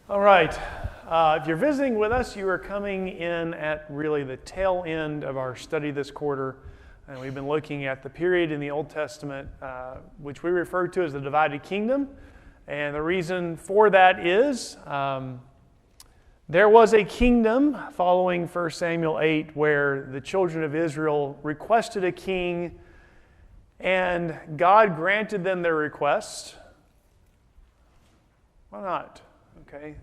All right. If you're visiting with us, you are coming in at really the tail end of our study this quarter. And we've been looking at the period in the Old Testament, which we refer to as the divided kingdom. And the reason for that is there was a kingdom following 1 Samuel 8 where the children of Israel requested a king, and God granted them their request. Why not? Okay,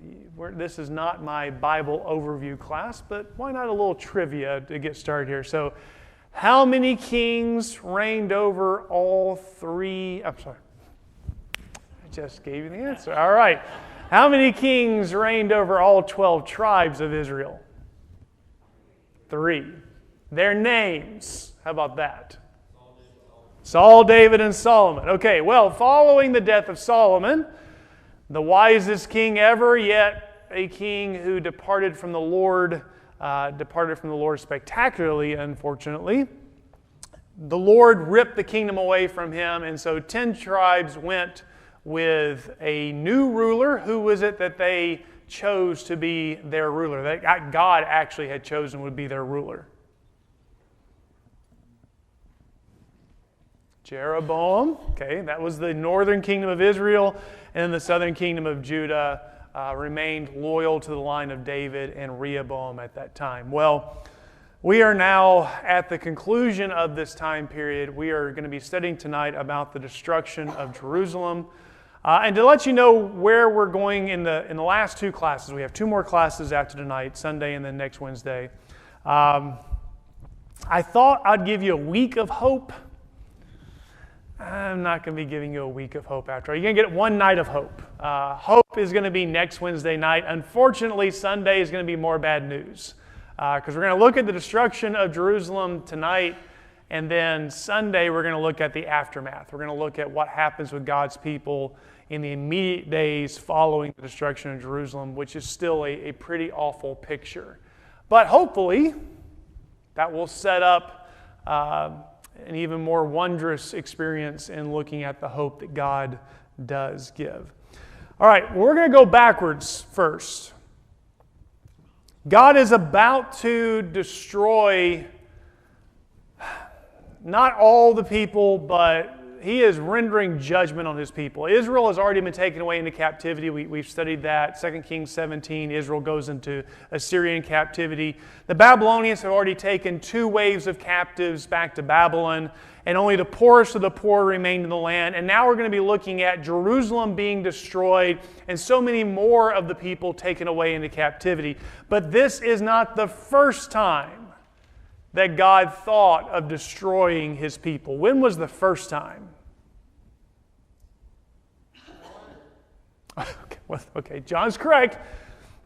this is not my Bible overview class, but why not a little trivia to get started here? So, how many kings reigned over all three? I'm sorry, I just gave you the answer. All right. How many kings reigned over all 12 tribes of Israel? 3. Their names. How about that? Saul, David, and Solomon. Okay, well, following the death of Solomon, the wisest king ever, yet a king who departed from the Lord spectacularly, unfortunately. The Lord ripped the kingdom away from him, and so 10 tribes went with a new ruler. Who was it that they chose to be their ruler? That God actually had chosen would be their ruler. Jeroboam, okay, that was the northern kingdom of Israel, and the southern kingdom of Judah remained loyal to the line of David and Rehoboam at that time. Well, we are now at the conclusion of this time period. We are going to be studying tonight about the destruction of Jerusalem. And to let you know where we're going in the last 2 classes, we have 2 more classes after tonight, Sunday and then next Wednesday. I thought I'd give you a week of hope. I'm not going to be giving you a week of hope after. You're going to get one night of hope. Hope is going to be next Wednesday night. Unfortunately, Sunday is going to be more bad news because we're going to look at the destruction of Jerusalem tonight, and then Sunday we're going to look at the aftermath. We're going to look at what happens with God's people in the immediate days following the destruction of Jerusalem, which is still a pretty awful picture. But hopefully that will set up an even more wondrous experience in looking at the hope that God does give. All right, we're going to go backwards first. God is about to destroy not all the people, but He is rendering judgment on His people. Israel has already been taken away into captivity. We've studied that. 2 Kings 17, Israel goes into Assyrian captivity. The Babylonians have already taken 2 waves of captives back to Babylon, and only the poorest of the poor remained in the land. And now we're going to be looking at Jerusalem being destroyed and so many more of the people taken away into captivity. But this is not the first time that God thought of destroying His people. When was the first time? Okay, John's correct.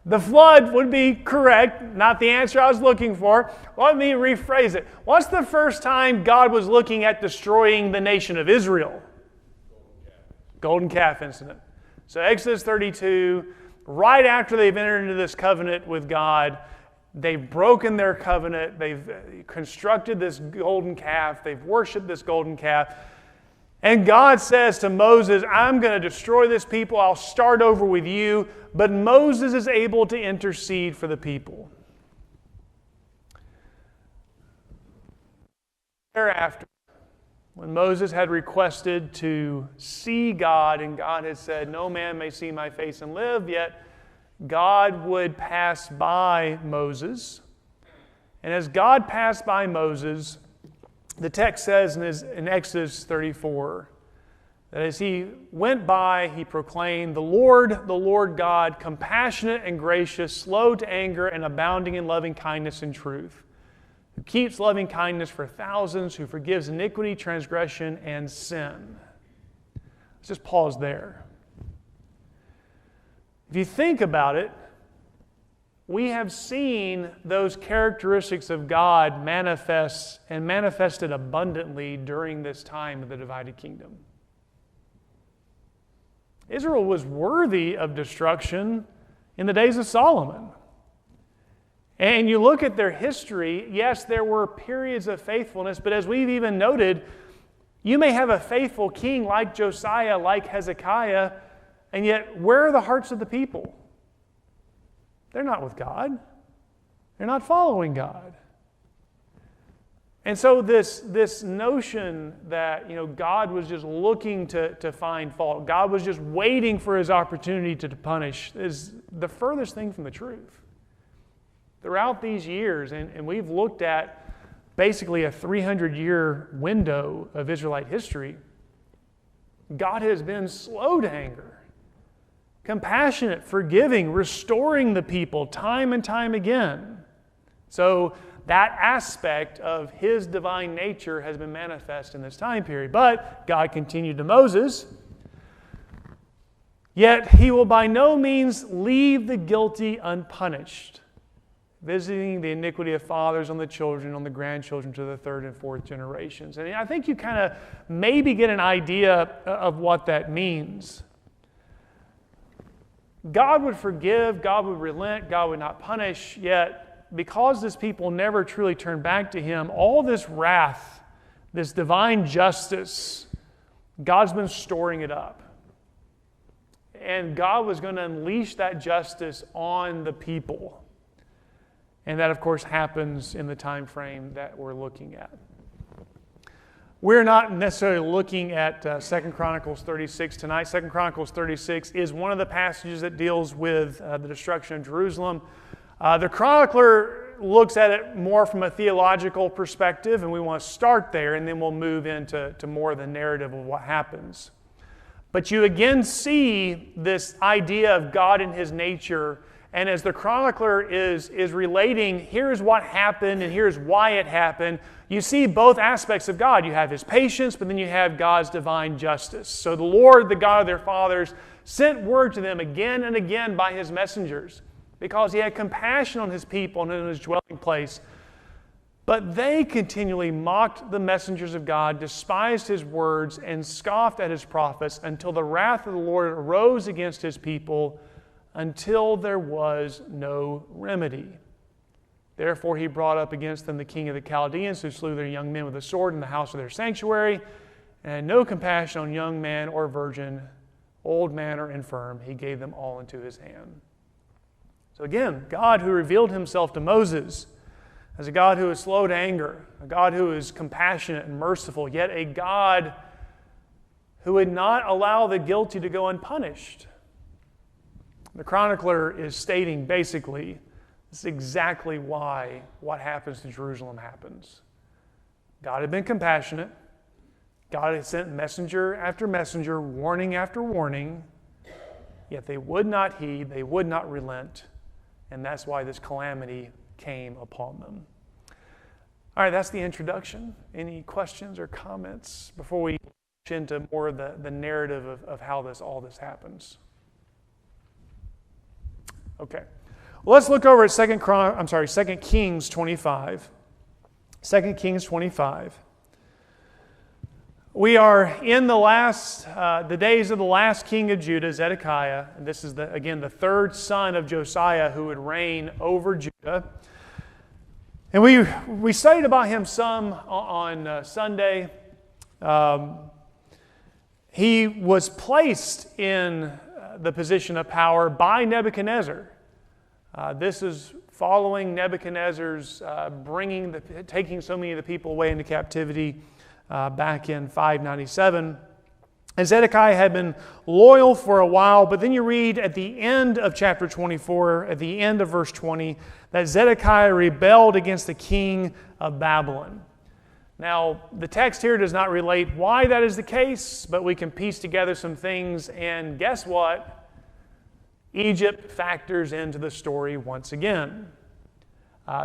The flood would be correct, not the answer I was looking for. Let me rephrase it. What's the first time God was looking at destroying the nation of Israel? Golden calf incident. So Exodus 32, right after they've entered into this covenant with God, they've broken their covenant. They've constructed this golden calf. They've worshiped this golden calf. And God says to Moses, I'm going to destroy this people. I'll start over with you. But Moses is able to intercede for the people. Thereafter, when Moses had requested to see God, and God had said, no man may see my face and live, yet God would pass by Moses. And as God passed by Moses, the text says in Exodus 34 that as he went by, he proclaimed, the Lord God, compassionate and gracious, slow to anger and abounding in loving kindness and truth, who keeps loving kindness for thousands, who forgives iniquity, transgression, and sin. Let's just pause there. If you think about it, we have seen those characteristics of God manifested abundantly during this time of the divided kingdom. Israel was worthy of destruction in the days of Solomon. And you look at their history, yes, there were periods of faithfulness, but as we've even noted, you may have a faithful king like Josiah, like Hezekiah, and yet where are the hearts of the people? they're not with God. They're not following God. And so this notion that God was just looking to find fault, God was just waiting for his opportunity to punish, is the furthest thing from the truth. Throughout these years, and we've looked at basically a 300-year window of Israelite history, God has been slow to anger, compassionate, forgiving, restoring the people time and time again. So that aspect of his divine nature has been manifest in this time period. But God continued to Moses, yet he will by no means leave the guilty unpunished, visiting the iniquity of fathers on the children, on the grandchildren to the third and fourth generations. And I think you kind of maybe get an idea of what that means. God would forgive, God would relent, God would not punish, yet because this people never truly turned back to him, all this wrath, this divine justice, God's been storing it up. And God was going to unleash that justice on the people. And that, of course, happens in the time frame that we're looking at. We're not necessarily looking at 2 Chronicles 36 tonight. 2 Chronicles 36 is one of the passages that deals with the destruction of Jerusalem. The chronicler looks at it more from a theological perspective, and we want to start there, and then we'll move into more of the narrative of what happens. But you again see this idea of God and his nature, and as the chronicler is relating, here's what happened and here's why it happened, you see both aspects of God. You have his patience, but then you have God's divine justice. So the Lord, the God of their fathers, sent word to them again and again by his messengers, because he had compassion on his people and in his dwelling place. But they continually mocked the messengers of God, despised his words, and scoffed at his prophets until the wrath of the Lord arose against his people, until there was no remedy. Therefore he brought up against them the king of the Chaldeans, who slew their young men with a sword in the house of their sanctuary, and had no compassion on young man or virgin, old man or infirm. He gave them all into his hand. So again, God who revealed himself to Moses as a God who is slow to anger, a God who is compassionate and merciful, yet a God who would not allow the guilty to go unpunished. The chronicler is stating basically this is exactly why what happens to Jerusalem happens. God had been compassionate. God had sent messenger after messenger, warning after warning, yet they would not heed, they would not relent. And that's why this calamity came upon them. All right, that's the introduction. Any questions or comments before we launch into more of the narrative of how all this happens? Okay. Well, let's look over at 2 Kings 25. 2 Kings 25. We are in the days of the last king of Judah, Zedekiah. And this is, again, the third son of Josiah who would reign over Judah. And we studied about him some on Sunday. He was placed in the position of power by Nebuchadnezzar. This is following Nebuchadnezzar's taking so many of the people away into captivity back in 597. And Zedekiah had been loyal for a while, but then you read at the end of chapter 24, at the end of verse 20, that Zedekiah rebelled against the king of Babylon. Now, the text here does not relate why that is the case, but we can piece together some things, and guess what? Egypt factors into the story once again.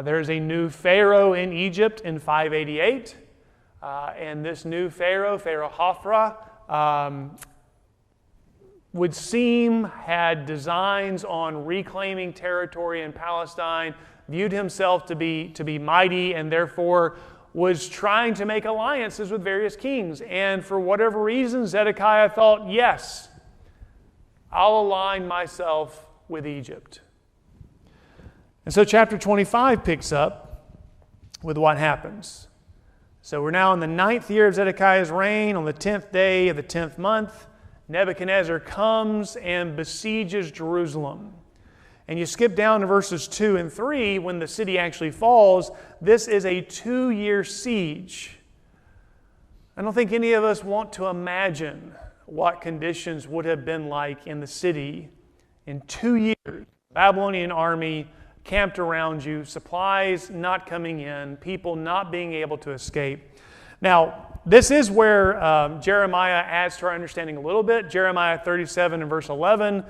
There's a new Pharaoh in Egypt in 588, and this new Pharaoh, Pharaoh Hophra, would seem had designs on reclaiming territory in Palestine, viewed himself to be mighty, and therefore was trying to make alliances with various kings. And for whatever reason, Zedekiah thought, yes, I'll align myself with Egypt. And so chapter 25 picks up with what happens. So we're now in the 9th year of Zedekiah's reign. On the 10th day of the 10th month, Nebuchadnezzar comes and besieges Jerusalem. And you skip down to verses 2 and 3, when the city actually falls, this is a 2-year siege. I don't think any of us want to imagine what conditions would have been like in the city in 2 years. Babylonian army camped around you, supplies not coming in, people not being able to escape. Now, this is where Jeremiah adds to our understanding a little bit. Jeremiah 37 and verse 11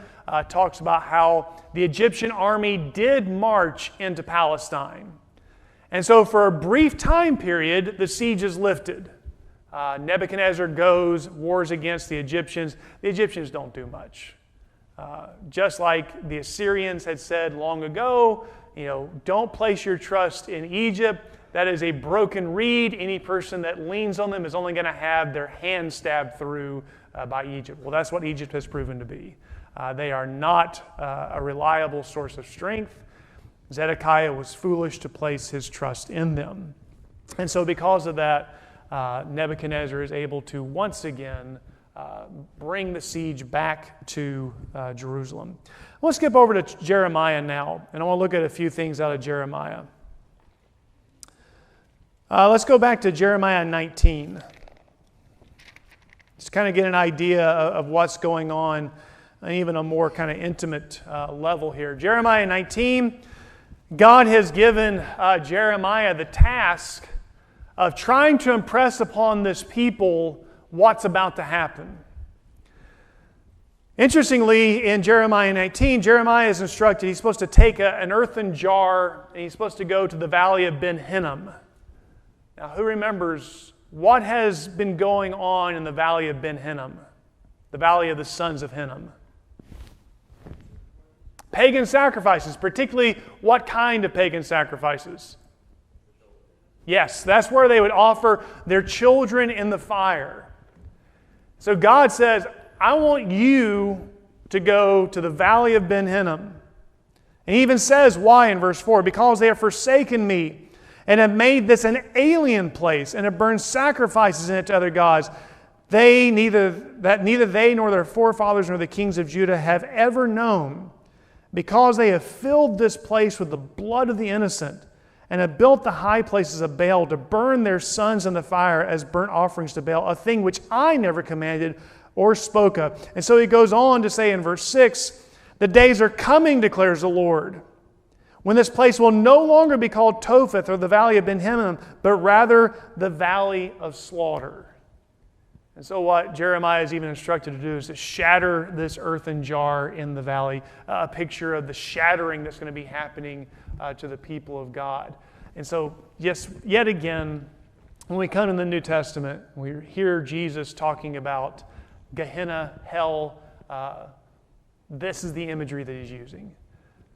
talks about how the Egyptian army did march into Palestine. And so for a brief time period, the siege is lifted. Nebuchadnezzar goes, wars against the Egyptians. The Egyptians don't do much. Just like the Assyrians had said long ago, don't place your trust in Egypt. That is a broken reed. Any person that leans on them is only going to have their hand stabbed through by Egypt. Well, that's what Egypt has proven to be. They are not a reliable source of strength. Zedekiah was foolish to place his trust in them. And so because of that, Nebuchadnezzar is able to once again bring the siege back to Jerusalem. Let's skip over to Jeremiah now, and I want to look at a few things out of Jeremiah. Let's go back to Jeremiah 19. Just kind of get an idea of what's going on, and even a more kind of intimate level here. Jeremiah 19, God has given Jeremiah the task of trying to impress upon this people what's about to happen. Interestingly, in Jeremiah 19, Jeremiah is instructed he's supposed to take an earthen jar and he's supposed to go to the valley of Ben Hinnom. Now, who remembers what has been going on in the valley of Ben Hinnom, the valley of the sons of Hinnom? Pagan sacrifices, particularly what kind of pagan sacrifices? Yes, that's where they would offer their children in the fire. So God says, I want you to go to the valley of Ben Hinnom. And he even says why in verse 4, because they have forsaken me and have made this an alien place and have burned sacrifices in it to other gods. Neither they nor their forefathers nor the kings of Judah have ever known, because they have filled this place with the blood of the innocent and have built the high places of Baal to burn their sons in the fire as burnt offerings to Baal, a thing which I never commanded or spoke of. And so he goes on to say in verse 6, the days are coming, declares the Lord, when this place will no longer be called Topheth or the valley of Ben Hinnom, but rather the valley of slaughter. And so what Jeremiah is even instructed to do is to shatter this earthen jar in the valley, a picture of the shattering that's going to be happening to the people of God. And so, yes, yet again, when we come in the New Testament, we hear Jesus talking about Gehenna, hell. This is the imagery that he's using.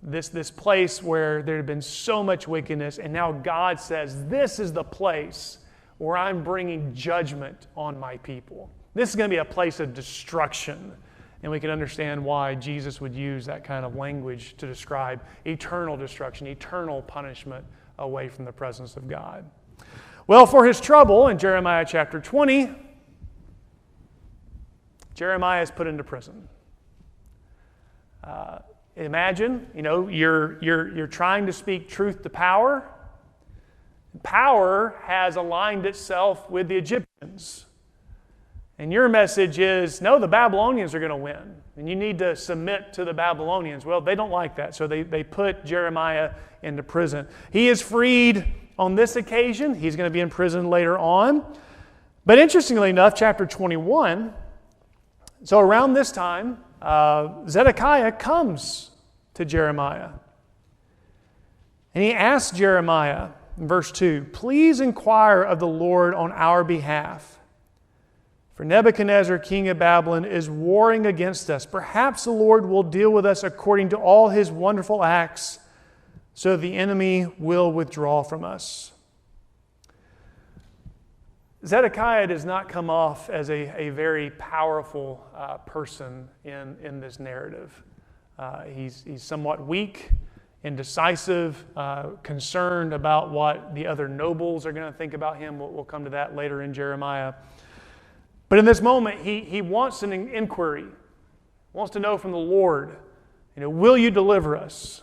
This place where there had been so much wickedness, and now God says, this is the place where I'm bringing judgment on my people. This is going to be a place of destruction. And we can understand why Jesus would use that kind of language to describe eternal destruction, eternal punishment away from the presence of God. Well, for his trouble in Jeremiah chapter 20, Jeremiah is put into prison. Imagine, you're trying to speak truth to power. Power has aligned itself with the Egyptians. And your message is, no, the Babylonians are going to win. And you need to submit to the Babylonians. Well, they don't like that. So they put Jeremiah into prison. He is freed on this occasion. He's going to be in prison later on. But interestingly enough, chapter 21, so around this time, Zedekiah comes to Jeremiah. And he asks Jeremiah, in verse 2, please inquire of the Lord on our behalf. For Nebuchadnezzar, king of Babylon, is warring against us. Perhaps the Lord will deal with us according to all his wonderful acts, so the enemy will withdraw from us. Zedekiah does not come off as a very powerful person in this narrative. He's somewhat weak, indecisive, concerned about what the other nobles are going to think about him. We'll come to that later in Jeremiah. But in this moment, he wants an inquiry, wants to know from the Lord, Will you deliver us?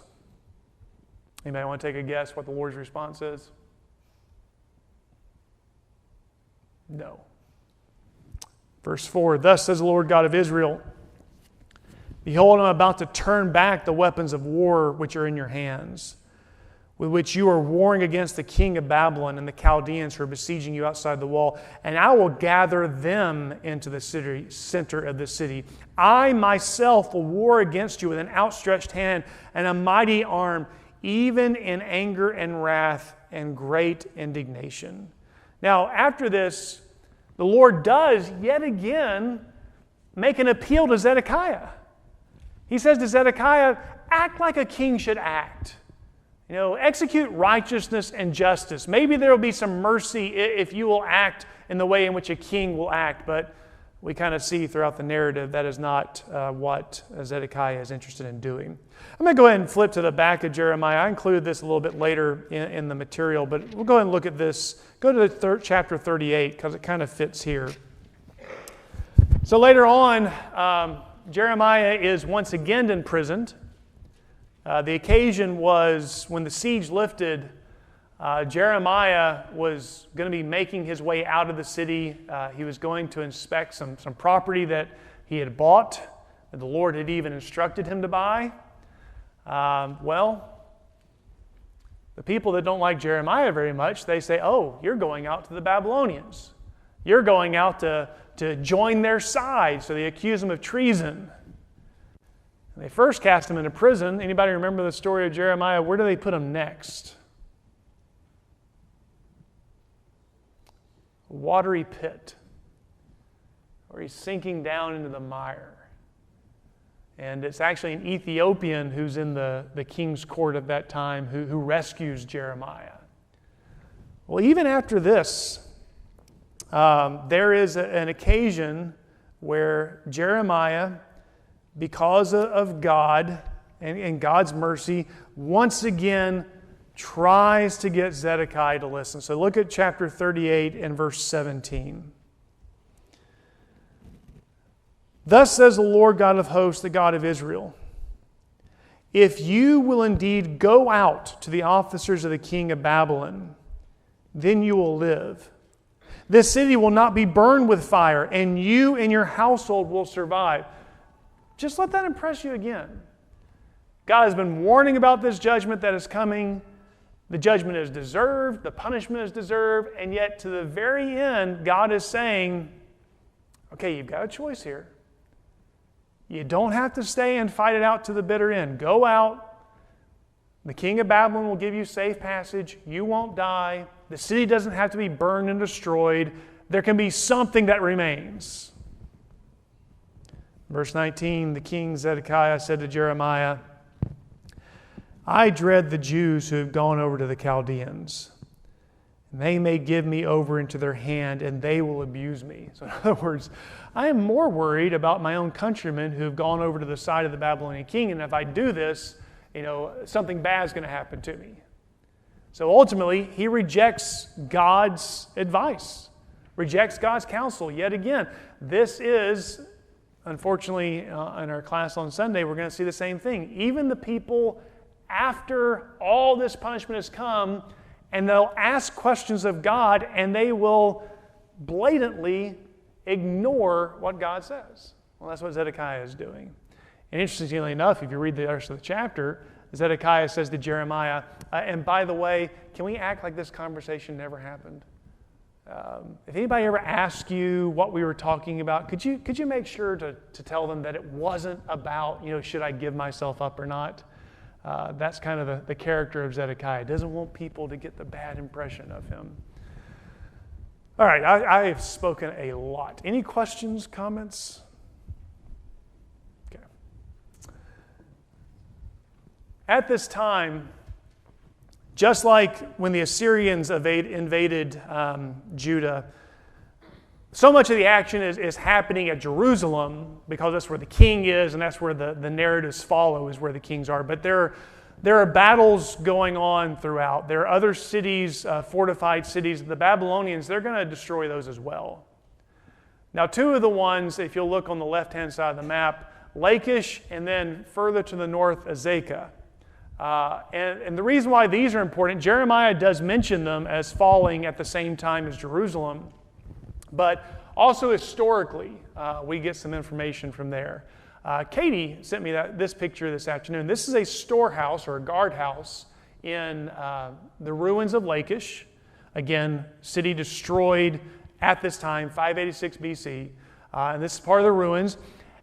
Anybody want to take a guess what the Lord's response is? No. Verse 4, thus says the Lord God of Israel, behold, I'm about to turn back the weapons of war which are in your hands, with which you are warring against the king of Babylon and the Chaldeans who are besieging you outside the wall, and I will gather them into the center of the city. I myself will war against you with an outstretched hand and a mighty arm, even in anger and wrath and great indignation. Now, after this, the Lord does yet again make an appeal to Zedekiah. He says to Zedekiah, act like a king should act. Execute righteousness and justice. Maybe there will be some mercy if you will act in the way in which a king will act, but we kind of see throughout the narrative that is not what Zedekiah is interested in doing. I'm going to go ahead and flip to the back of Jeremiah. I included this a little bit later in the material, but we'll go ahead and look at this. Go to chapter 38 because it kind of fits here. So later on, Jeremiah is once again imprisoned. The occasion was when the siege lifted. Jeremiah was going to be making his way out of the city. He was going to inspect some property that he had bought, that the Lord had even instructed him to buy. The people that don't like Jeremiah very much, they say, oh, you're going out to the Babylonians. You're going out to join their side. So they accuse him of treason. And they first cast him into prison. Anybody remember the story of Jeremiah? Where do they put him next? A watery pit, where he's sinking down into the mire. And it's actually an Ethiopian who's in the king's court at that time who rescues Jeremiah. Well, even after this, there is an occasion where Jeremiah, because of God and God's mercy, once again tries to get Zedekiah to listen. So look at chapter 38 and verse 17. Thus says the Lord God of hosts, the God of Israel, if you will indeed go out to the officers of the king of Babylon, then you will live. This city will not be burned with fire, and you and your household will survive. Just let that impress you again. God has been warning about this judgment that is coming. The judgment is deserved, the punishment is deserved, and yet to the very end, God is saying, okay, you've got a choice here. You don't have to stay and fight it out to the bitter end. Go out. The king of Babylon will give you safe passage. You won't die. The city doesn't have to be burned and destroyed. There can be something that remains. Verse 19, the king Zedekiah said to Jeremiah, I dread the Jews who have gone over to the Chaldeans. They may give me over into their hand, and they will abuse me. So in other words, I am more worried about my own countrymen who have gone over to the side of the Babylonian king, and if I do this, something bad is going to happen to me. So ultimately, he rejects God's advice, rejects God's counsel. Yet again, this is, unfortunately, in our class on Sunday, we're going to see the same thing. Even the people, after all this punishment has come, and they'll ask questions of God, and they will blatantly ignore what God says. Well, that's what Zedekiah is doing. And interestingly enough, if you read the rest of the chapter, Zedekiah says to Jeremiah, and by the way, can we act like this conversation never happened? If anybody ever asks you what we were talking about, could you make sure to tell them that it wasn't about, should I give myself up or not? That's kind of the character of Zedekiah. Doesn't want people to get the bad impression of him. All right, I have spoken a lot. Any questions, comments? Okay. At this time, just like when the Assyrians invaded Judah, so much of the action is happening at Jerusalem because that's where the king is and that's where the narratives follow, is where the kings are. But there are battles going on throughout. There are other cities, fortified cities. The Babylonians, they're going to destroy those as well. Now, two of the ones, if you'll look on the left-hand side of the map, Lachish, and then further to the north, Azekah. And the reason why these are important, Jeremiah does mention them as falling at the same time as Jerusalem, but also historically, we get some information from there. Katie sent me this picture this afternoon. This is a storehouse or a guardhouse in the ruins of Lachish. Again, city destroyed at this time, 586 BC. And this is part of the ruins.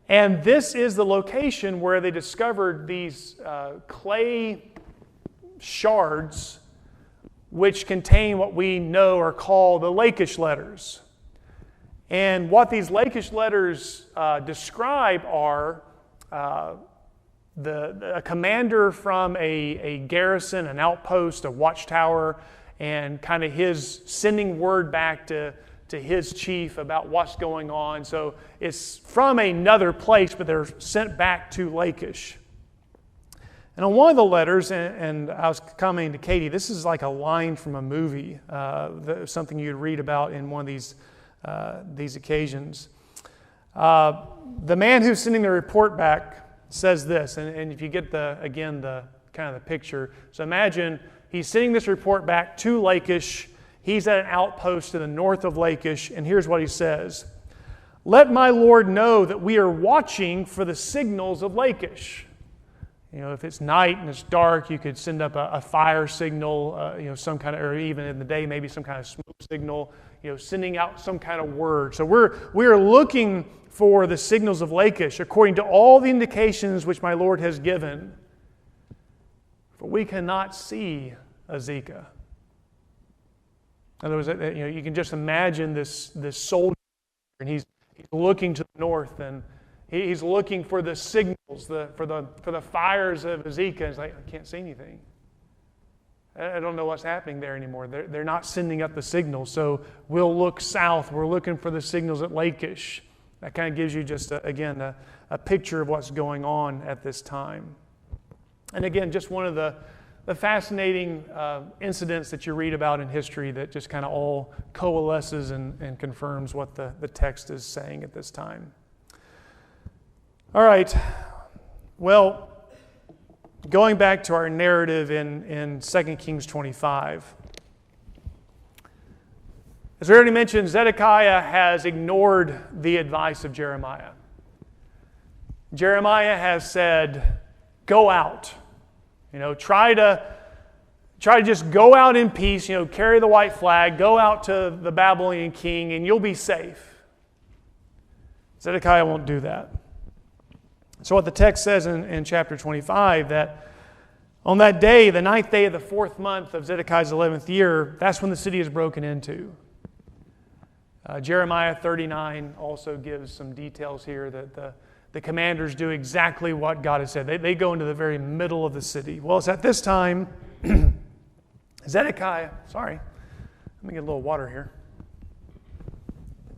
And this is the location where they discovered these clay shards which contain what we know are called the Lachish letters. And what these Lachish letters describe are a commander from a garrison, an outpost, a watchtower, and kind of his sending word back to his chief about what's going on. So it's from another place, but they're sent back to Lachish. And on one of the letters, and I was commenting to Katie, this is like a line from a movie, something you'd read about in one of these occasions. The man who's sending the report back says this, and if you get the kind of the picture. So imagine he's sending this report back to Lachish. He's at an outpost to the north of Lachish, and here's what he says. Let my Lord know that we are watching for the signals of Lachish. You know, if it's night and it's dark, you could send up a fire signal, some kind of, or even in the day, maybe some kind of smoke signal, sending out some kind of word. So we're looking for the signals of Lachish according to all the indications which my Lord has given. For we cannot see Azekah. In other words, you can just imagine this soldier, and he's looking to the north, and he's looking for the signals, for the fires of Azekah. He's like, I can't see anything. I don't know what's happening there anymore. They're not sending up the signals, so we'll look south. We're looking for the signals at Lachish. That kind of gives you just, a picture of what's going on at this time. And again, just one of the fascinating incidents that you read about in history that just kind of all coalesces and confirms what the text is saying at this time. All right. Well, going back to our narrative in 2 Kings 25. As we already mentioned, Zedekiah has ignored the advice of Jeremiah. Jeremiah has said, go out. Try to just go out in peace, carry the white flag, go out to the Babylonian king, and you'll be safe. Zedekiah won't do that. So what the text says in chapter 25, that on that day, the 9th day of the 4th month of Zedekiah's 11th year, that's when the city is broken into. Jeremiah 39 also gives some details here that the commanders do exactly what God has said. They go into the very middle of the city. Well, it's at this time, Zedekiah, sorry, let me get a little water here.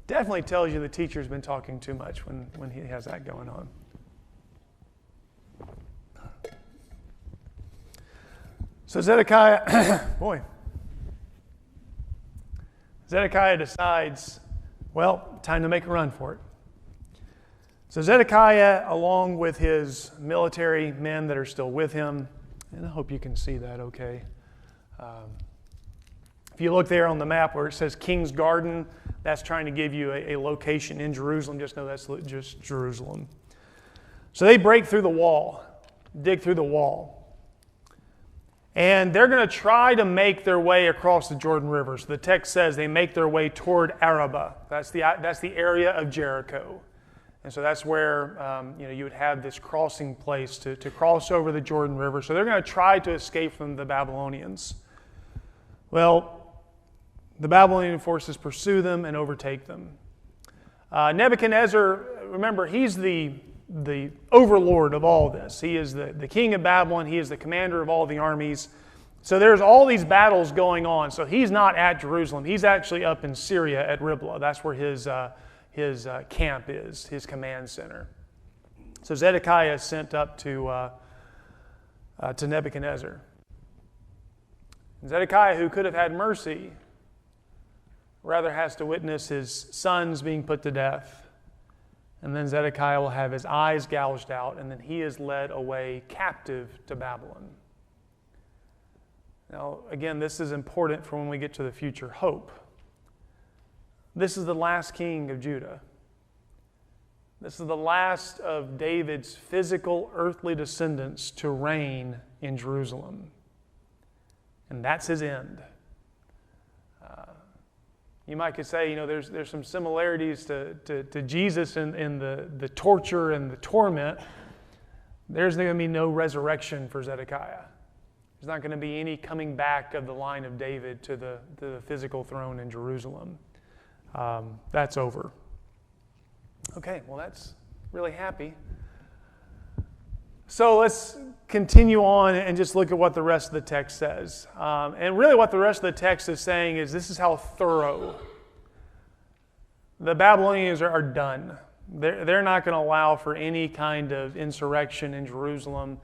Definitely tells you the teacher's been talking too much when he has that going on. So Zedekiah, Zedekiah decides, well, time to make a run for it. So Zedekiah, along with his military men that are still with him, and I hope you can see that okay. If you look there on the map where it says King's Garden, that's trying to give you a location in Jerusalem. Just know that's just Jerusalem. So they break through the wall, dig through the wall. And they're going to try to make their way across the Jordan River. So the text says they make their way toward Arabah. That's the area of Jericho. And so that's where you would have this crossing place to cross over the Jordan River. So they're going to try to escape from the Babylonians. Well, the Babylonian forces pursue them and overtake them. Nebuchadnezzar, remember, he's the overlord of all this. He is the king of Babylon. He is the commander of all the armies. So there's all these battles going on. So he's not at Jerusalem. He's actually up in Syria at Riblah. That's where his camp is, his command center. So Zedekiah is sent up to Nebuchadnezzar. Zedekiah, who could have had mercy, rather has to witness his sons being put to death And then Zedekiah will have his eyes gouged out, and then he is led away captive to Babylon. Now, again, this is important for when we get to the future hope. This is the last king of Judah. This is the last of David's physical, earthly descendants to reign in Jerusalem. And that's his end. You might could say, there's some similarities to Jesus in the torture and the torment. There's going to be no resurrection for Zedekiah. There's not going to be any coming back of the line of David to the physical throne in Jerusalem. That's over. Okay, well, that's really happy. So let's continue on and just look at what the rest of the text says. And really what the rest of the text is saying is this is how thorough the Babylonians are done. They're not going to allow for any kind of insurrection in Jerusalem.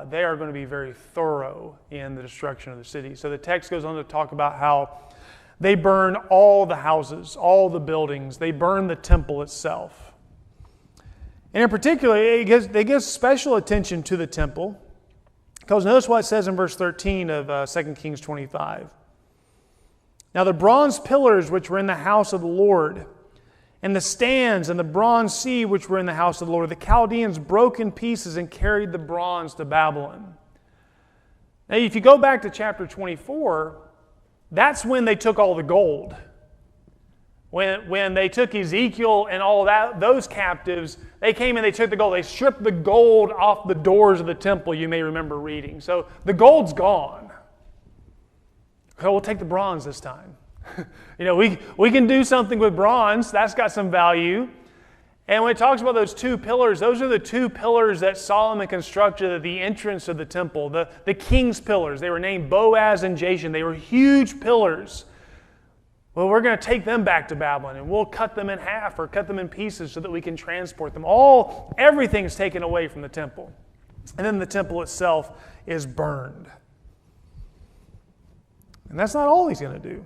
They are going to be very thorough in the destruction of the city. So the text goes on to talk about how they burn all the houses, all the buildings. They burn the temple itself. And in particular, they give special attention to the temple. Because notice what it says in verse 13 of 2 Kings 25. Now the bronze pillars which were in the house of the Lord, and the stands and the bronze sea which were in the house of the Lord, the Chaldeans broke in pieces and carried the bronze to Babylon. Now if you go back to chapter 24, that's when they took all the gold. When they took Ezekiel and all that, those captives, they came and they took the gold. They stripped the gold off the doors of the temple, you may remember reading. So the gold's gone. Okay, we'll take the bronze this time. We can do something with bronze. That's got some value. And when it talks about those two pillars, those are the two pillars that Solomon constructed at the entrance of the temple. The king's pillars. They were named Boaz and Jashan. They were huge pillars. Well, we're going to take them back to Babylon, and we'll cut them in half or cut them in pieces so that we can transport them. Everything's taken away from the temple. And then the temple itself is burned. And that's not all he's going to do.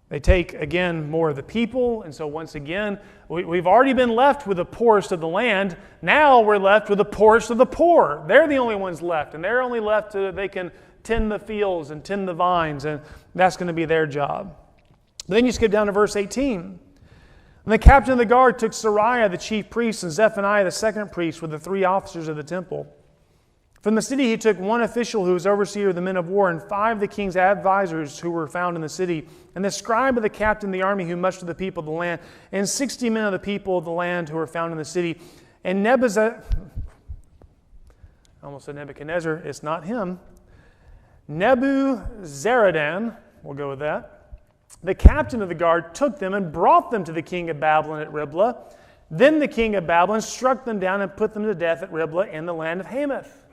They take, again, more of the people. And so once again, we've already been left with the poorest of the land. Now we're left with the poorest of the poor. They're the only ones left. And they're only left so that they can tend the fields and tend the vines. And that's going to be their job. Then you skip down to verse 18. And the captain of the guard took Sariah, the chief priest, and Zephaniah, the second priest, with the 3 officers of the temple. From the city he took 1 official who was overseer of the men of war, and 5 of the king's advisors who were found in the city, and the scribe of the captain of the army who mustered the people of the land, and 60 men of the people of the land who were found in the city. And I almost said Nebuchadnezzar, it's not him. Nebuzaradan, we'll go with that. The captain of the guard took them and brought them to the king of Babylon at Riblah. Then the king of Babylon struck them down and put them to death at Riblah in the land of Hamath.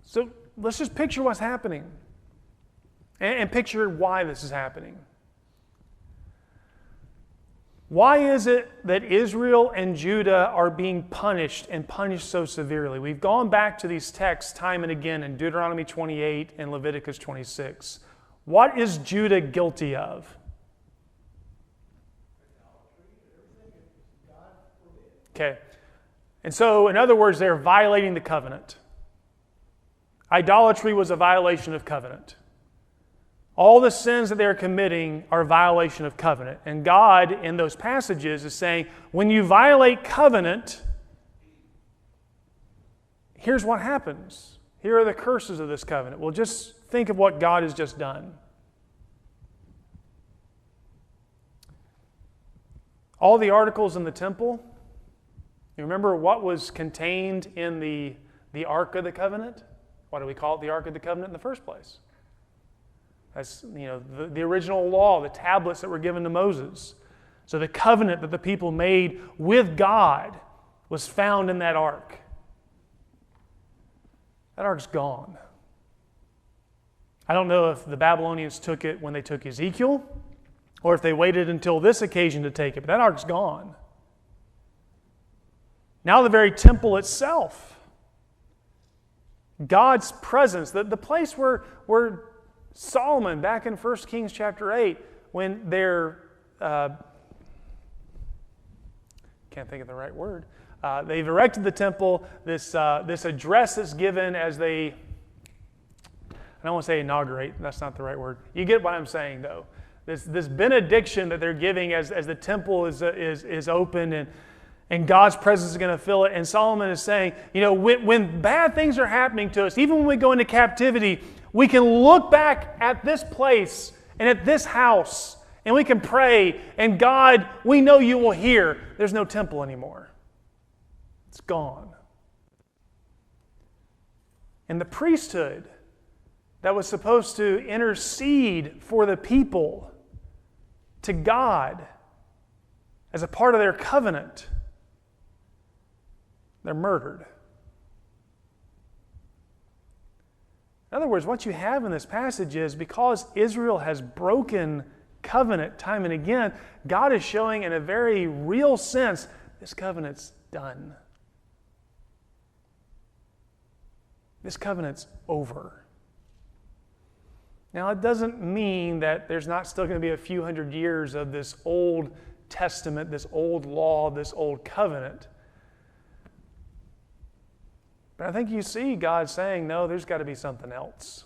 So let's just picture what's happening and picture why this is happening. Why is it that Israel and Judah are being punished and punished so severely? We've gone back to these texts time and again in Deuteronomy 28 and Leviticus 26. What is Judah guilty of? Okay. And so, in other words, they're violating the covenant. Idolatry was a violation of covenant. All the sins that they're committing are a violation of covenant. And God, in those passages, is saying, when you violate covenant, here's what happens. Here are the curses of this covenant. Well, just think of what God has just done. All the articles in the temple, you remember what was contained in the Ark of the Covenant? Why do we call it the Ark of the Covenant in the first place? That's the original law, the tablets that were given to Moses. So the covenant that the people made with God was found in that ark. That ark's gone. I don't know if the Babylonians took it when they took Ezekiel or if they waited until this occasion to take it, but that ark's gone. Now the very temple itself, God's presence, the place where Solomon, back in 1 Kings chapter 8, when they're, can't can't think of the right word. They've erected the temple. This address is given as they, I don't want to say inaugurate. That's not the right word. You get what I'm saying, though. This benediction that they're giving as the temple is open and God's presence is going to fill it. And Solomon is saying, when bad things are happening to us, even when we go into captivity, we can look back at this place and at this house, and we can pray, and God, we know you will hear. There's no temple anymore. It's gone. And the priesthood that was supposed to intercede for the people to God as a part of their covenant, they're murdered. In other words, what you have in this passage is because Israel has broken covenant time and again, God is showing in a very real sense, this covenant's done. This covenant's over. Now, it doesn't mean that there's not still going to be a few hundred years of this Old Testament, this old law, this old covenant. But I think you see God saying, no, there's got to be something else.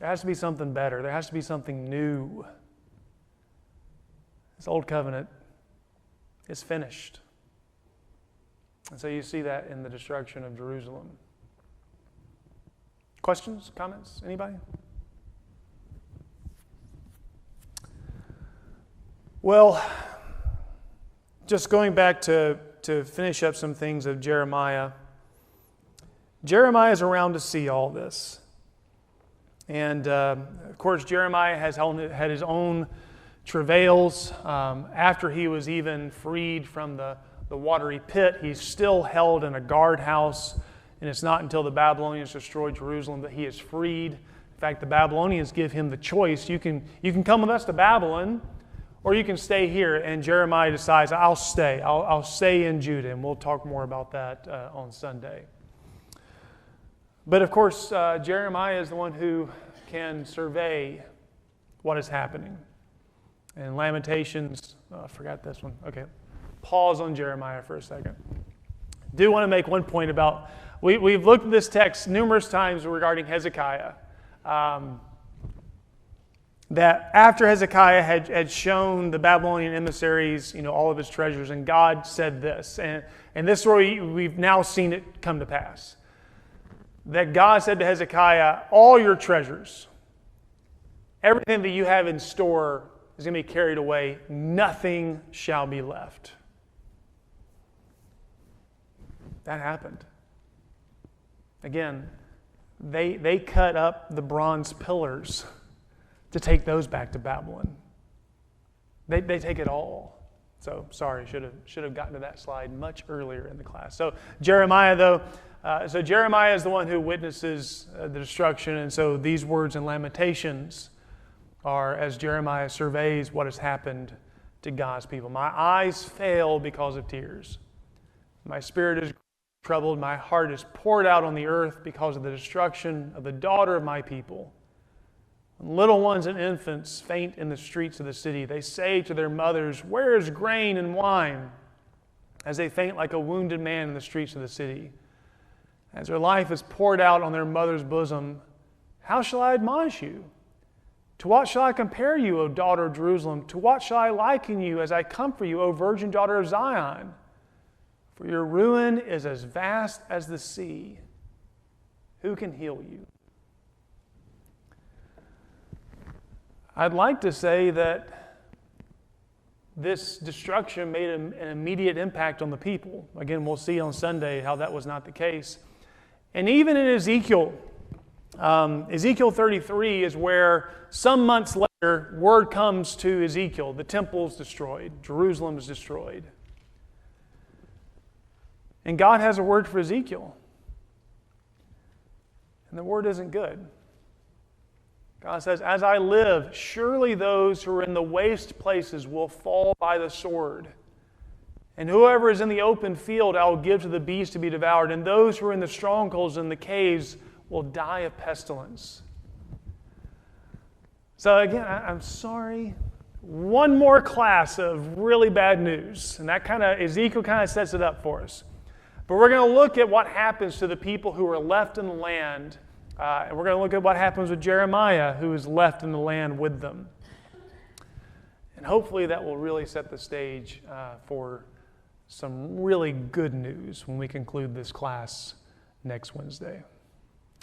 There has to be something better. There has to be something new. This old covenant is finished. And so you see that in the destruction of Jerusalem. Questions, comments, anybody? Well, just going back to finish up some things of Jeremiah. Jeremiah is around to see all this. And of course, Jeremiah has had his own travails. After he was even freed from the watery pit, he's still held in a guardhouse. And it's not until the Babylonians destroy Jerusalem that he is freed. In fact, the Babylonians give him the choice. You can come with us to Babylon, or you can stay here. And Jeremiah decides, I'll stay. I'll stay in Judah. And we'll talk more about that on Sunday. But of course, Jeremiah is the one who can survey what is happening. And Lamentations, I forgot this one. Okay, pause on Jeremiah for a second. Do want to make one point about, we've looked at this text numerous times regarding Hezekiah. That after Hezekiah had shown the Babylonian emissaries, all of his treasures, and God said this, and this story we've now seen it come to pass. That God said to Hezekiah, all your treasures, everything that you have in store is going to be carried away. Nothing shall be left. That happened. Again, they cut up the bronze pillars to take those back to Babylon. They take it all. So, sorry, should have gotten to that slide much earlier in the class. So, Jeremiah, though, Jeremiah is the one who witnesses the destruction, and so these words in Lamentations are as Jeremiah surveys what has happened to God's people. My eyes fail because of tears. My spirit is troubled. My heart is poured out on the earth because of the destruction of the daughter of my people. When little ones and infants faint in the streets of the city, they say to their mothers, where is grain and wine? As they faint like a wounded man in the streets of the city. As their life is poured out on their mother's bosom, how shall I admonish you? To what shall I compare you, O daughter of Jerusalem? To what shall I liken you as I comfort you, O virgin daughter of Zion? For your ruin is as vast as the sea. Who can heal you? I'd like to say that this destruction made an immediate impact on the people. Again, we'll see on Sunday how that was not the case. And even in Ezekiel, Ezekiel 33 is where some months later, word comes to Ezekiel, the temple's destroyed, Jerusalem is destroyed. And God has a word for Ezekiel. And the word isn't good. God says, as I live, surely those who are in the waste places will fall by the sword. And whoever is in the open field I will give to the beast to be devoured. And those who are in the strongholds and the caves will die of pestilence. So again, I'm sorry. one more class of really bad news. And that Ezekiel kind of sets it up for us. But we're going to look at what happens to the people who are left in the land. And we're going to look at what happens with Jeremiah, who is left in the land with them. And hopefully that will really set the stage for some really good news when we conclude this class next Wednesday.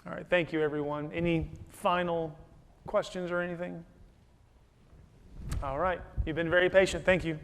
All right, thank you, everyone. Any final questions or anything? All right, you've been very patient. Thank you.